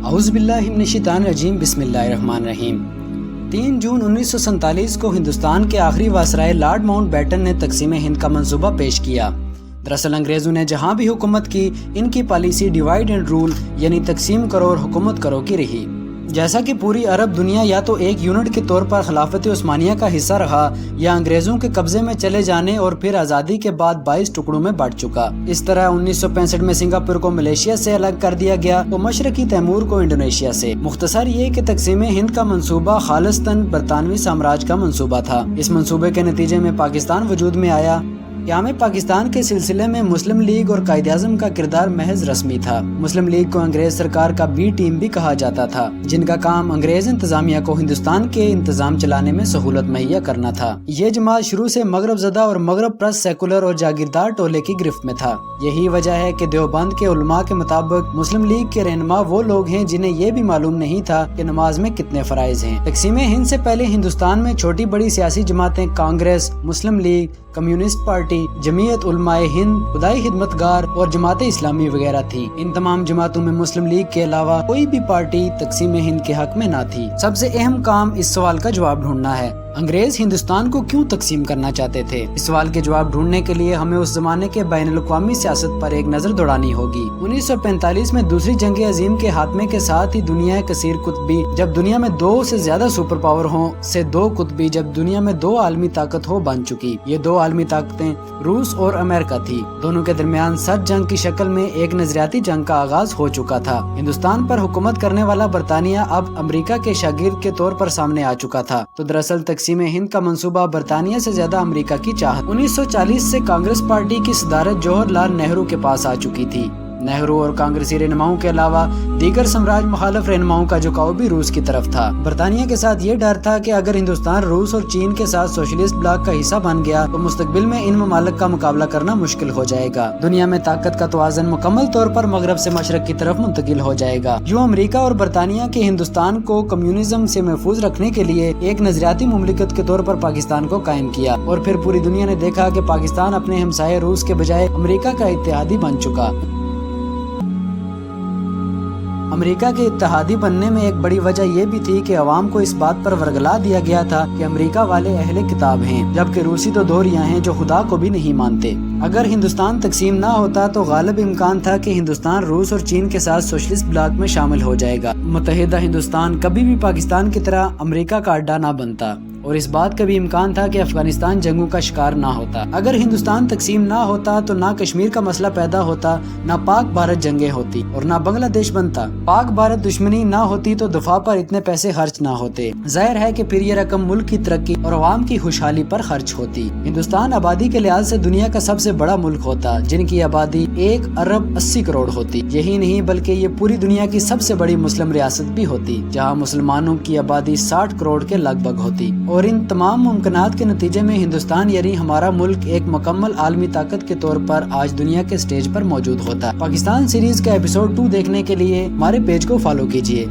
اعوذ باللہ من الشیطان الرجیم، بسم اللہ الرحمن الرحیم۔ 3 جون 1947 کو ہندوستان کے آخری وائسرائے لارڈ ماؤنٹ بیٹن نے تقسیم ہند کا منصوبہ پیش کیا۔ دراصل انگریزوں نے جہاں بھی حکومت کی، ان کی پالیسی ڈیوائیڈ اینڈ رول یعنی تقسیم کرو اور حکومت کرو کی رہی۔ جیسا کہ پوری عرب دنیا یا تو ایک یونٹ کے طور پر خلافت عثمانیہ کا حصہ رہا یا انگریزوں کے قبضے میں چلے جانے اور پھر آزادی کے بعد 22 ٹکڑوں میں بانٹ چکا۔ اس طرح 1965 میں سنگاپور کو ملیشیا سے الگ کر دیا گیا تو مشرقی تیمور کو انڈونیشیا سے۔ مختصر یہ کہ تقسیم ہند کا منصوبہ خالصتاً برطانوی سامراج کا منصوبہ تھا۔ اس منصوبے کے نتیجے میں پاکستان وجود میں آیا۔ قیام پاکستان کے سلسلے میں مسلم لیگ اور قائد اعظم کا کردار محض رسمی تھا۔ مسلم لیگ کو انگریز سرکار کا بی ٹیم بھی کہا جاتا تھا، جن کا کام انگریز انتظامیہ کو ہندوستان کے انتظام چلانے میں سہولت مہیا کرنا تھا۔ یہ جماعت شروع سے مغرب زدہ اور مغرب پرست سیکولر اور جاگیردار ٹولے کی گرفت میں تھا۔ یہی وجہ ہے کہ دیوبند کے علماء کے مطابق مسلم لیگ کے رہنما وہ لوگ ہیں جنہیں یہ بھی معلوم نہیں تھا کہ نماز میں کتنے فرائض ہیں۔ تقسیم ہند سے پہلے ہندوستان میں چھوٹی بڑی سیاسی جماعتیں کانگریس، مسلم لیگ، کمیونسٹ پارٹی، جمعیت علماء ہند، خدائی خدمتگار اور جماعت اسلامی وغیرہ تھی۔ ان تمام جماعتوں میں مسلم لیگ کے علاوہ کوئی بھی پارٹی تقسیم ہند کے حق میں نہ تھی۔ سب سے اہم کام اس سوال کا جواب ڈھونڈنا ہے، انگریز ہندوستان کو کیوں تقسیم کرنا چاہتے تھے؟ اس سوال کے جواب ڈھونڈنے کے لیے ہمیں اس زمانے کے بین الاقوامی سیاست پر ایک نظر دوڑانی ہوگی۔ 1945 میں دوسری جنگ عظیم کے خاتمے کے ساتھ ہی دنیا کثیر قطبی، جب دنیا میں 2 سے زیادہ سپر پاور ہوں، سے 2 قطبی، جب دنیا میں 2 عالمی طاقت ہو بن چکی۔ یہ 2 عالمی طاقتیں روس اور امریکہ تھی۔ دونوں کے درمیان سرد جنگ کی شکل میں ایک نظریاتی جنگ کا آغاز ہو چکا تھا۔ ہندوستان پر حکومت کرنے والا برطانیہ اب امریکہ کے شاگرد کے طور پر سامنے آ چکا تھا، تو دراصل تقسیم ہند کا منصوبہ برطانیہ سے زیادہ امریکہ کی چاہت۔ 1940 سے کانگریس پارٹی کی صدارت جواہر لال نہرو کے پاس آ چکی تھی۔ نہرو اور کانگریسی رہنماؤں کے علاوہ دیگر سمراج مخالف رہنماؤں کا جھکاؤ بھی روس کی طرف تھا۔ برطانیہ کے ساتھ یہ ڈر تھا کہ اگر ہندوستان روس اور چین کے ساتھ سوشلسٹ بلاک کا حصہ بن گیا تو مستقبل میں ان ممالک کا مقابلہ کرنا مشکل ہو جائے گا۔ دنیا میں طاقت کا توازن مکمل طور پر مغرب سے مشرق کی طرف منتقل ہو جائے گا۔ یوں امریکہ اور برطانیہ کے ہندوستان کو کمیونزم سے محفوظ رکھنے کے لیے ایک نظریاتی مملکت کے طور پر پاکستان کو قائم کیا، اور پھر پوری دنیا نے دیکھا کہ پاکستان اپنے ہمسائے روس کے بجائے امریکہ کا اتحادی بن چکا۔ امریکہ کے اتحادی بننے میں ایک بڑی وجہ یہ بھی تھی کہ عوام کو اس بات پر ورگلا دیا گیا تھا کہ امریکہ والے اہل کتاب ہیں، جبکہ روسی تو دوریاں ہیں جو خدا کو بھی نہیں مانتے۔ اگر ہندوستان تقسیم نہ ہوتا تو غالب امکان تھا کہ ہندوستان روس اور چین کے ساتھ سوشلسٹ بلاک میں شامل ہو جائے گا۔ متحدہ ہندوستان کبھی بھی پاکستان کی طرح امریکہ کا اڈا نہ بنتا، اور اس بات کا بھی امکان تھا کہ افغانستان جنگوں کا شکار نہ ہوتا۔ اگر ہندوستان تقسیم نہ ہوتا تو نہ کشمیر کا مسئلہ پیدا ہوتا، نہ پاک بھارت جنگیں ہوتی اور نہ بنگلہ دیش بنتا۔ پاک بھارت دشمنی نہ ہوتی تو دفاع پر اتنے پیسے خرچ نہ ہوتے۔ ظاہر ہے کہ پھر یہ رقم ملک کی ترقی اور عوام کی خوشحالی پر خرچ ہوتی۔ ہندوستان آبادی کے لحاظ سے دنیا کا سب سے بڑا ملک ہوتا، جن کی آبادی 1 ارب 80 کروڑ ہوتی۔ یہی نہیں بلکہ یہ پوری دنیا کی سب سے بڑی مسلم ریاست بھی ہوتی، جہاں مسلمانوں کی آبادی 60 کروڑ کے لگ بھگ ہوتی۔ اور ان تمام ممکنات کے نتیجے میں ہندوستان یعنی ہمارا ملک ایک مکمل عالمی طاقت کے طور پر آج دنیا کے سٹیج پر موجود ہوتا۔ پاکستان سیریز کا ایپیسوڈ 2 دیکھنے کے لیے ہمارے پیج کو فالو کیجیے۔